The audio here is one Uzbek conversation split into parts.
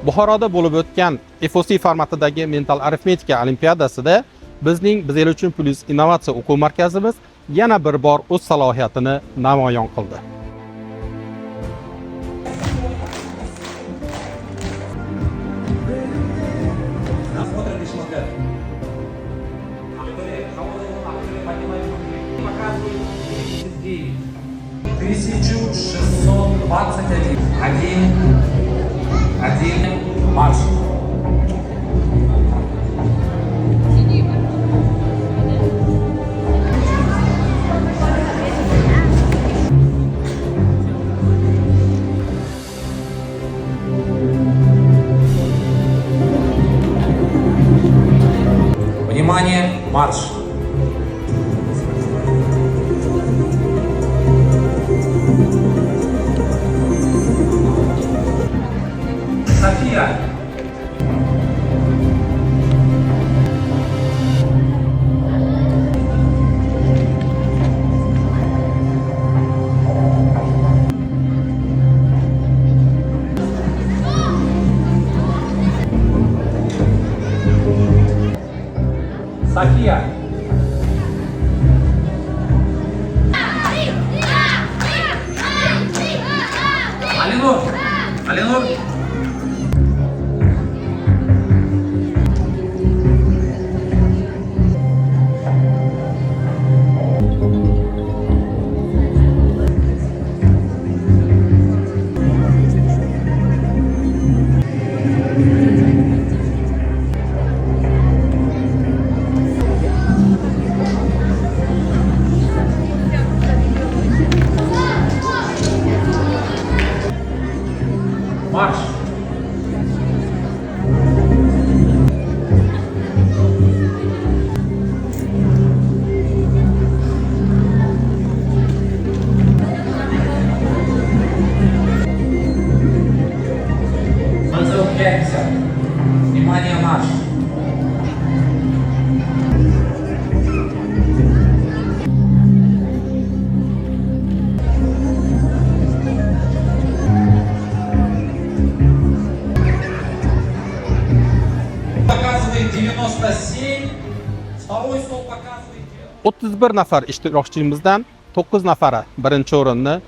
Buxoroda bo'lib o'tgan FOC formatidagi mental arifmetika olimpiadasida bizning Bizeluchun Plus innovatsiya o'quv markazimiz yana bir bor o'z salohiyatini namoyon qildi. Один марш. Внимание, марш. София. София. Алинур. Алинур. Марш! Разрубляемся. Внимание, марш! Показывает 97, второй стол показывает 31 nafar ishtirokchimizdan 9 nafari birinchi o'rinni,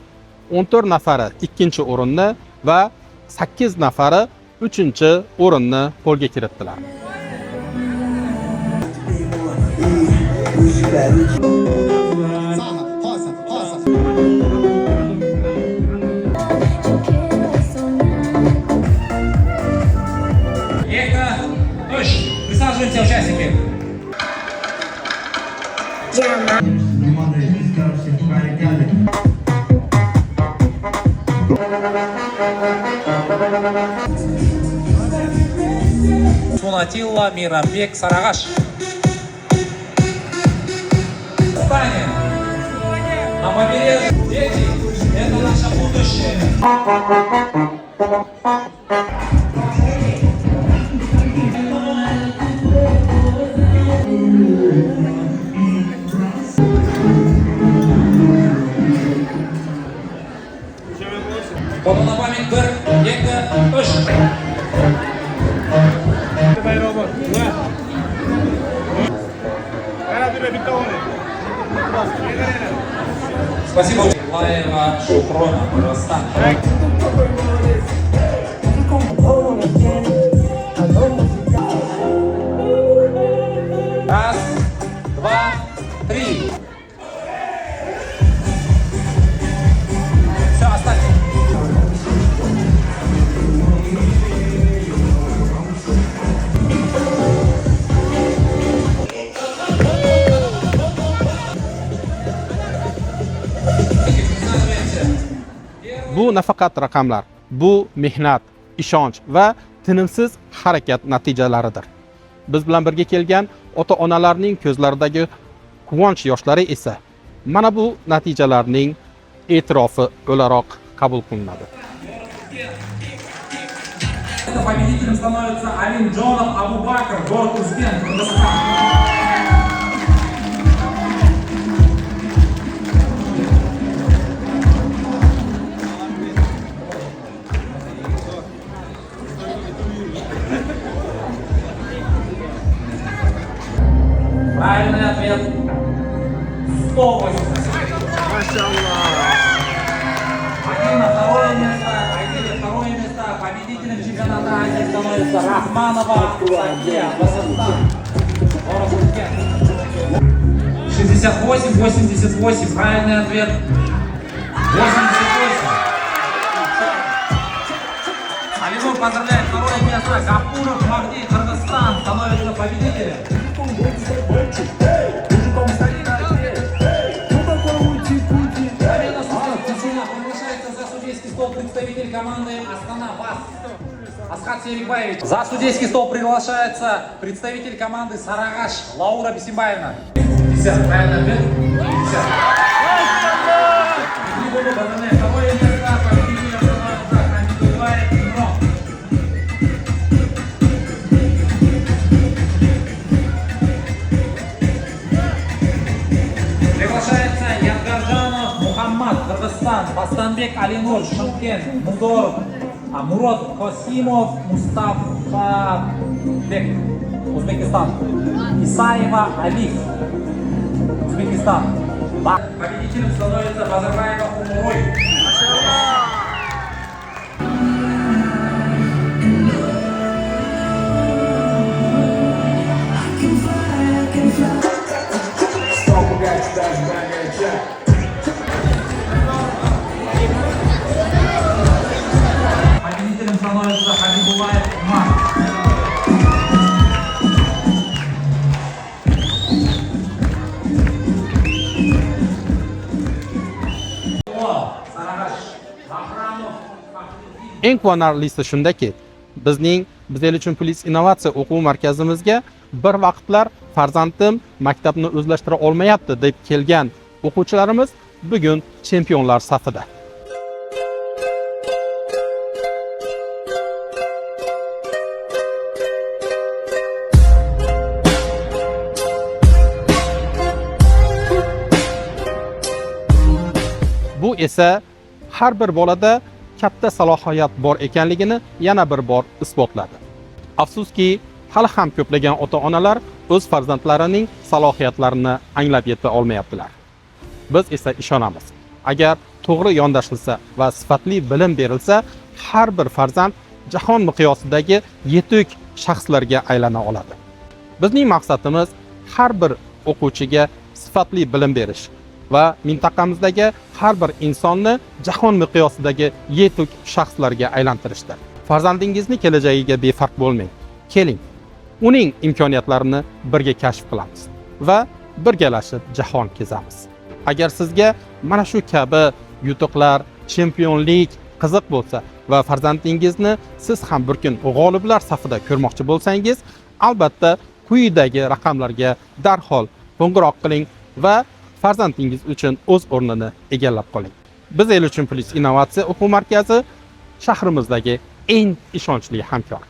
14 nafari ikkinchi o'rinni va 8 nafari uchinchi o'rinni qo'lga kiritdilar. Присаживаемся, участники. Сунатилла, Мирамбек, Сарагаш. Встанем. На побережье. Дети, это наше будущее. Foto на pamət 1, 2, 3. Спасибо. Лаева, Шупрона, Ростан. Раз, два, три. Все, оставьте. Bu nafaqat raqamlar, bu mehnat, ishonch va tinimsiz harakat natijalaridir. Biz bilan birga kelgan ota-onalarning ko'zlaridagi quvonch yoshlari esa mana bu natijalarning e'tirofi o'laroq qabul qilinadi. Победителем становится Алин Джонов Абубакр, город Узбек, Кыргызстан. ответ 180. Акина второе место, Айзели второе место, победителем чемпионата Азии становится Рахманова Сакия, Казахстан. 68-88, правильный ответ 88. Алинур поздравляет второе место, Гапуров Мавди, Кыргызстан, становится победителем. Приглашается за судейский стол представитель команды Астана ВАЗ Асхат Серикбаевич. За судейский стол приглашается представитель команды Сарагаш Лаура Бисимбаевна. 50, правильный ответ? 50. Второе место, победителем становится Хамидуллаев Имрон. Приглашается Ядгаржанов Мухаммад, Кыргызстан, Бастанбек Алинур, Шымкент, Мурод Косимов, Мустафа Бек, Узбекистан, Исаева Алиф, Узбекистан. Победителем становится Базарбаева Умурой. Победителем становится Хабибулаев Умар. Eng quvonarlisi shundaki, biz el uchun Plus innovatsiya o'quv markazimizga bir vaqtlar farzandim maktabni o'zlashtira olmayapti deb kelgan o'quvchilarimiz bugun chempionlar safida. Bu esa har bir bolada katta salohiyat bor ekanligini yana bir bor isbotladi. Afsuski, hali ham ko'plagan ota-onalar o'z farzandlarining salohiyatlarini anglab yeta olmayaptilar. Biz esa ishonamiz. Agar to'g'ri yondashilsa va sifatli bilim berilsa, har bir farzand jahon miqyosidagi yetuk shaxslarga aylana oladi. Bizning maqsadimiz har bir o'quvchiga sifatli bilim berish va mintaqamizdagi har bir insonni jahon miqyosidagi yetuk shaxslarga aylantirishdir. Farzandingizni kelajagiga befarq bo'lmang. Keling, uning imkoniyatlarini birga kashf qilamiz va birgalashib jahon kezamiz. Agar sizga mana shu kabi yutuqlar, chempionlik qiziq bo'lsa va farzandingizni siz ham bir kun g'oliblar safida ko'rmoqchi bo'lsangiz, albatta quyidagi raqamlarga darhol qo'ng'iroq qiling va farzandingiz uchun o'z o'rnini egallab qoling. Biz el uchun Plus innovatsiya o'quv markazi shahrimizdagi eng ishonchli hamkor.